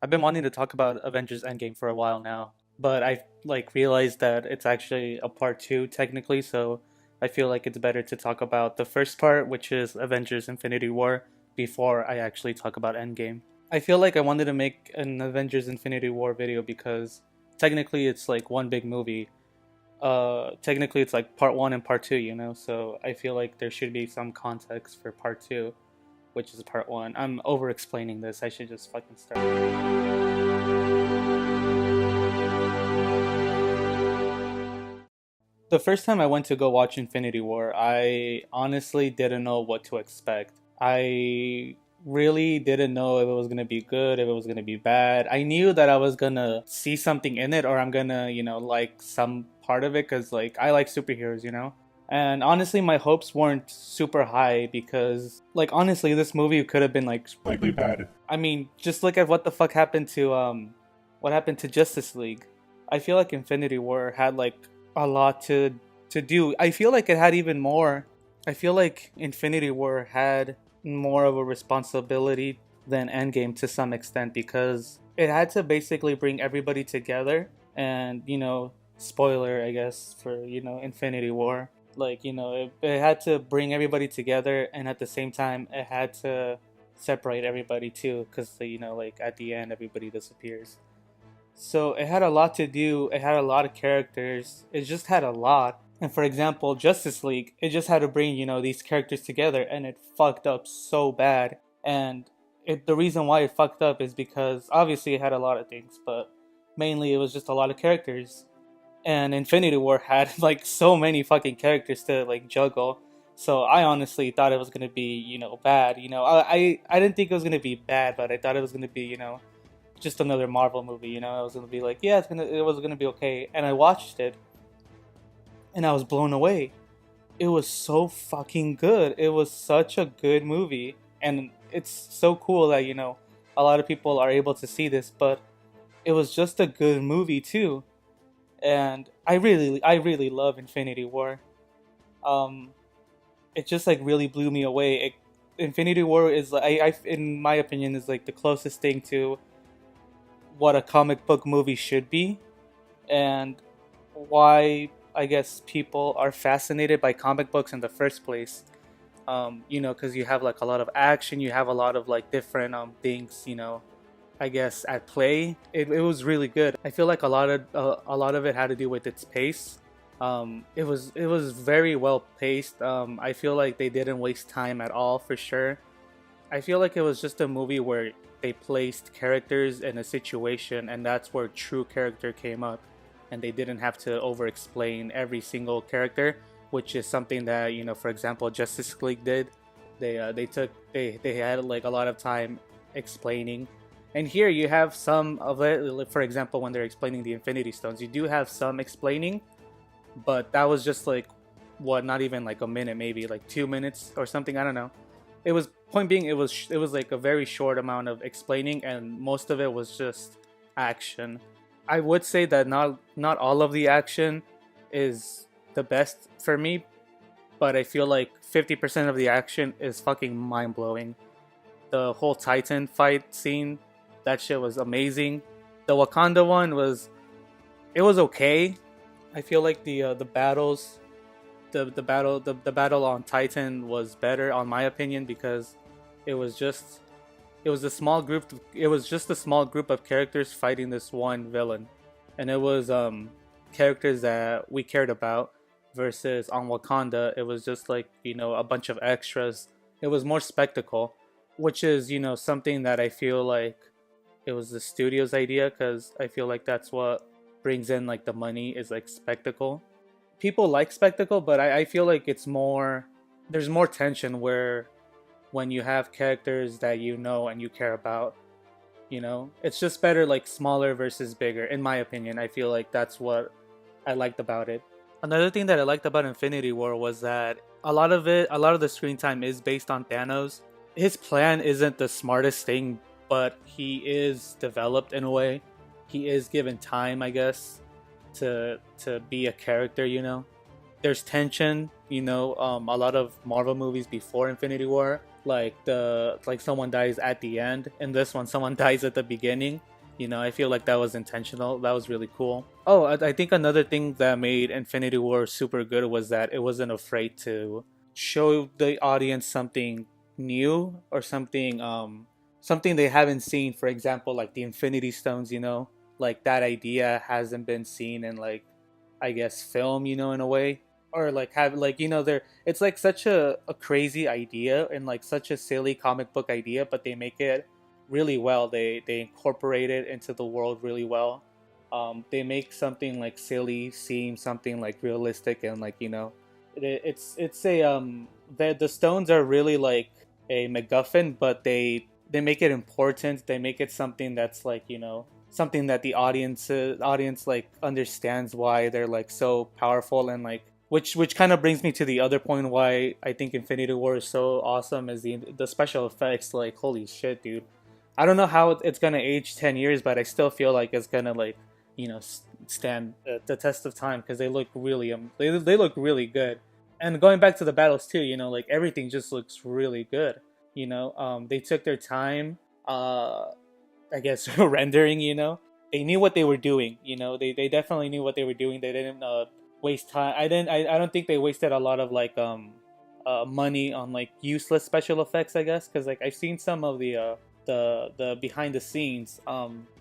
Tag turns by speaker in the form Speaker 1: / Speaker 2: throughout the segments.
Speaker 1: I've been wanting to talk about Avengers Endgame for a while now, but I realized that it's actually a part 2 technically, so I feel like it's better to talk about the first part, which is Avengers Infinity War, before I actually talk about Endgame. I feel like I wanted to make an Avengers Infinity War video because technically it's like one big movie. Technically it's like part 1 and part 2, so I feel like there should be some context for part 2, which is part 1. I'm over explaining this. I should just fucking start. The first time I went to go watch Infinity War, I honestly didn't know what to expect. I really didn't know if it was gonna be good, if it was gonna be bad. I knew that I was gonna see something in it, or I'm gonna, like some part of it, because, like, I like superheroes. And honestly, my hopes weren't super high because, like, honestly, this movie could have been, like, slightly bad. I mean, just look at what the fuck happened to, what happened to Justice League. I feel like Infinity War had, like, a lot to do. I feel like it had even more. I feel like Infinity War had more of a responsibility than Endgame to some extent because it had to basically bring everybody together and, spoiler, I guess, for, Infinity War. Like, it had to bring everybody together, and at the same time it had to separate everybody too, because, like, at the end everybody disappears. So it had a lot to do. It had a lot of characters. It just had a lot. And for example, Justice League, it just had to bring, these characters together, and it fucked up so bad. And the reason why it fucked up is because obviously it had a lot of things, but mainly it was just a lot of characters. And Infinity War had like so many fucking characters to like juggle. So I honestly thought it was gonna be, bad. I didn't think it was gonna be bad, but I thought it was gonna be, just another Marvel movie. I was gonna be like, yeah, it was gonna be okay. And I watched it, and I was blown away. It was so fucking good. It was such a good movie, and it's so cool that a lot of people are able to see this. But it was just a good movie too, and I really love Infinity War. Um, it just like really blew me away. Infinity War is like in my opinion is like the closest thing to what a comic book movie should be, and why I guess people are fascinated by comic books in the first place. Because you have like a lot of action, you have a lot of like different things, I guess at play. It was really good. I feel like a lot of it had to do with its pace. It was very well paced. I feel like they didn't waste time at all for sure. I feel like it was just a movie where they placed characters in a situation, and that's where true character came up, and they didn't have to over explain every single character, which is something that for example, Justice League did. They had like a lot of time explaining, and here you have some of it. Like, for example, when they're explaining the Infinity Stones, you do have some explaining, but that was just like what, not even like a minute, maybe like 2 minutes or something. I don't know. It was point being, it was like a very short amount of explaining, and most of it was just action. I would say that not all of the action is the best for me, but I feel like 50% of the action is fucking mind blowing. The whole Titan fight scene, that shit was amazing. The Wakanda one was okay. I feel like the battles, the battle on Titan was better on my opinion because it was just it was a small group. It was just a small group of characters fighting this one villain, and it was characters that we cared about. Versus on Wakanda, it was just like a bunch of extras. It was more spectacle, which is something that I feel like it was the studio's idea, because I feel like that's what brings in like the money, is like spectacle. People like spectacle, but I feel like it's more, there's more tension where when you have characters that and you care about, it's just better like smaller versus bigger, in my opinion. I feel like that's what I liked about it. Another thing that I liked about Infinity War was that a lot of the screen time is based on Thanos. His plan isn't the smartest thing, but he is developed in a way. He is given time, I guess, to be a character. There's tension. A lot of Marvel movies before Infinity War, like someone dies at the end. In this one, someone dies at the beginning, You know, I feel like that was intentional. That was really cool. Oh, I think another thing that made Infinity War super good was that it wasn't afraid to show the audience something new or something they haven't seen. For example, like the Infinity Stones. You know, like that idea hasn't been seen in like I guess film. You know, in a way, or like have like you know there it's like such a crazy idea and like such a silly comic book idea, but they make it really well. They incorporate it into the world really well. They make something like silly seem something like realistic and like you know, it's a the stones are really like a MacGuffin, but they make it important. They make it something that's like you know something that the audience like understands why they're like so powerful and like which kind of brings me to the other point why I think Infinity War is so awesome is the special effects. Like holy shit, dude! I don't know how it's gonna age 10 years, but I still feel like it's gonna like you know stand the test of time because they look really they look really good. And going back to the battles too, you know, like everything just looks really good. You know, they took their time. I guess rendering. You know, they knew what they were doing. You know, they definitely knew what they were doing. They didn't waste time. I don't think they wasted a lot of like money on like useless special effects. I guess because like I've seen some of the behind the scenes.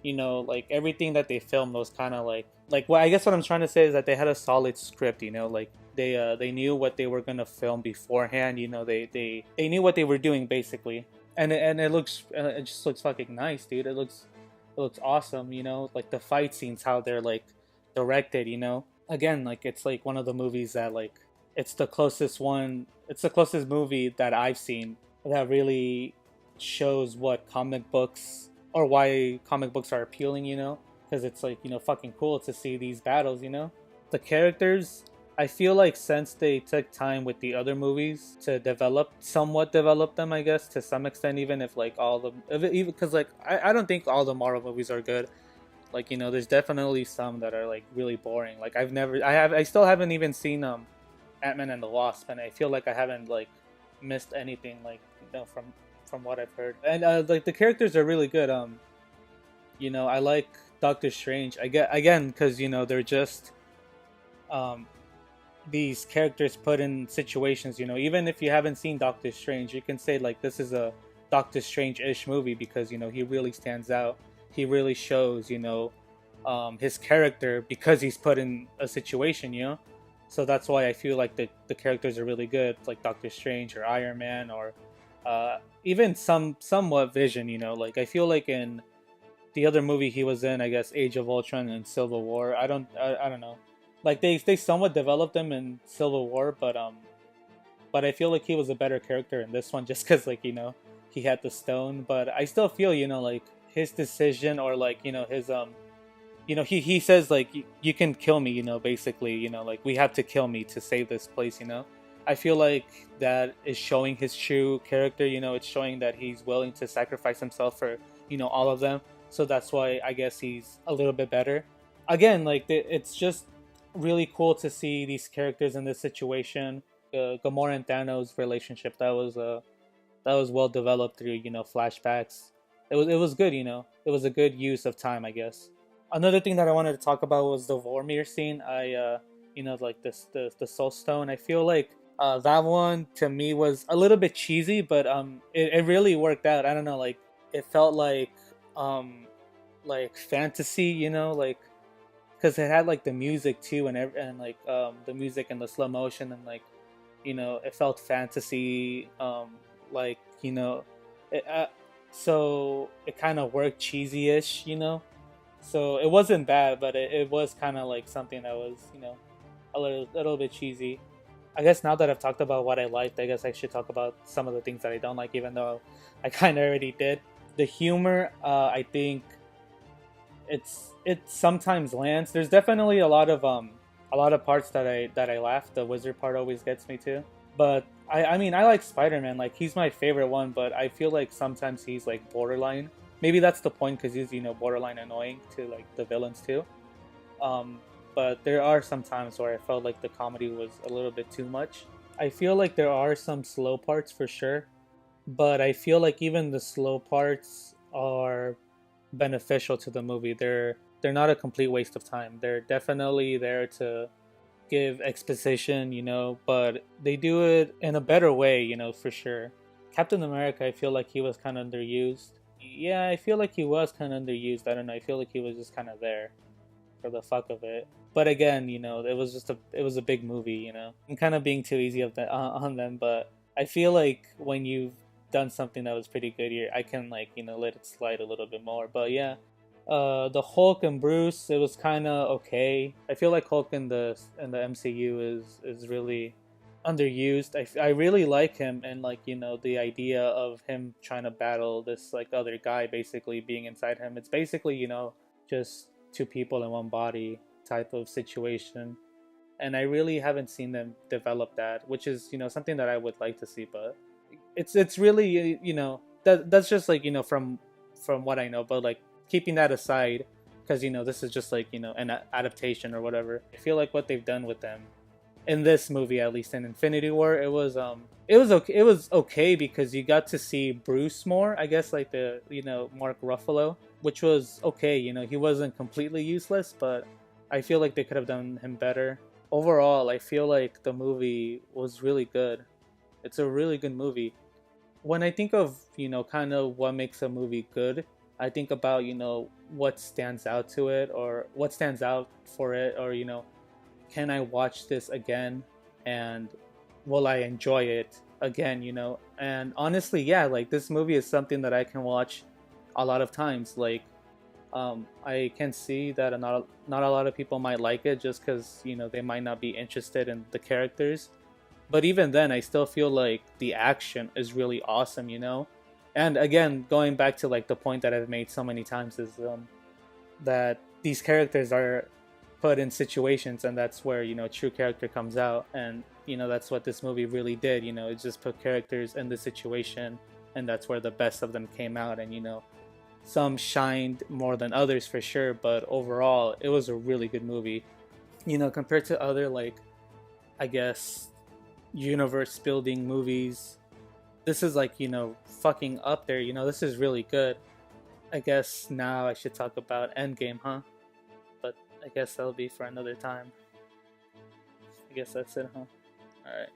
Speaker 1: You know, like everything that they filmed was kind of like what I guess what I'm trying to say is that they had a solid script. You know, like they knew what they were gonna film beforehand. You know, they knew what they were doing basically, and it looks it just looks fucking nice, dude. It looks awesome. You know, like the fight scenes, how they're like directed. You know, again, like it's like one of the movies that like it's the closest one. It's the closest movie that I've seen that really shows what comic books or why comic books are appealing. You know, because it's like you know fucking cool to see these battles. You know, the characters. I feel like since they took time with the other movies to somewhat develop them, I guess to some extent, even if like all the, if it, even because like I don't think all the Marvel movies are good. Like you know, there's definitely some that are like really boring. Like I still haven't even seen Ant-Man and the Wasp, and I feel like I haven't like missed anything like you know from what I've heard. And like the characters are really good. You know, I like Doctor Strange. I get again because you know they're just um these characters put in situations. You know, even if you haven't seen Doctor Strange, you can say like this is a Doctor Strange-ish movie because you know he really stands out. He really shows you know his character because he's put in a situation. You know, so that's why I feel like the characters are really good, like Doctor Strange or Iron Man or even somewhat Vision. You know, like I feel like in the other movie he was in, I guess Age of Ultron and Civil War. I don't know. Like they somewhat developed him in Civil War, but I feel like he was a better character in this one just because like you know he had the stone. But I still feel you know like his decision or like you know his you know he says like you can kill me, you know, basically you know like we have to kill me to save this place. You know, I feel like that is showing his true character. You know, it's showing that he's willing to sacrifice himself for you know all of them. So that's why I guess he's a little bit better. Again, like it's just really cool to see these characters in this situation. Gamora and Thanos relationship that was well developed through you know flashbacks. It was good, you know. It was a good use of time, I guess. Another thing that I wanted to talk about was the Vormir scene. You know like this the Soul Stone. I feel like that one to me was a little bit cheesy, but it really worked out. I don't know, like it felt um like fantasy, you know, like because it had like the music too and like the music and the slow motion and like you know it felt fantasy like you know it, so it kind of worked cheesy-ish, you know, so it wasn't bad, but it was kind of like something that was you know a little bit cheesy. I guess now that I've talked about what I liked, I guess I should talk about some of the things that I don't like, even though I kind of already did. The humor, I think it sometimes lands. There's definitely a lot of parts that I laugh. The wizard part always gets me too. But I mean I like Spider-Man. Like he's my favorite one, but I feel like sometimes he's like borderline. Maybe that's the point because he's you know borderline annoying to like the villains too. Um, but there are some times where I felt like the comedy was a little bit too much. I feel like there are some slow parts for sure, but I feel like even the slow parts are beneficial to the movie. They're not a complete waste of time. They're definitely there to give exposition, but they do it in a better way, for sure. Captain America, I feel like he was kind of underused. Yeah, I feel like he was kind of underused. I don't know. I feel like he was just kind of there for the fuck of it. But again, it was a big movie. I'm kind of being too easy on them, but I feel like when you've done something that was pretty good, I can like let it slide a little bit more. But yeah, the Hulk and Bruce, it was kind of okay. I feel like Hulk in the MCU is really underused. I really like him, and like the idea of him trying to battle this like other guy basically being inside him. It's basically just two people in one body type of situation, and I really haven't seen them develop that, which is something that I would like to see. But it's really that's just like from what I know. But like keeping that aside, because this is just like an adaptation or whatever. I feel like what they've done with them in this movie, at least in Infinity War, it was okay because you got to see Bruce more, I guess, like the Mark Ruffalo, which was okay. He wasn't completely useless, but I feel like they could have done him better. Overall, I feel like the movie was really good. It's a really good movie. When I think of kind of what makes a movie good, I think about what stands out to it, or what stands out for it, or can I watch this again, and will I enjoy it again, And honestly, yeah, like this movie is something that I can watch a lot of times. Like I can see that not a lot of people might like it just because they might not be interested in the characters. But even then, I still feel like the action is really awesome, And again, going back to like the point that I've made so many times is that these characters are put in situations, and that's where true character comes out. And that's what this movie really did. It just put characters in the situation, and that's where the best of them came out. And some shined more than others for sure, but overall it was a really good movie. Compared to other, like, I guess, universe building movies, this is like fucking up there. This is really good. I guess now I should talk about Endgame, huh? But I guess that'll be for another time. I guess that's it, huh? Alright.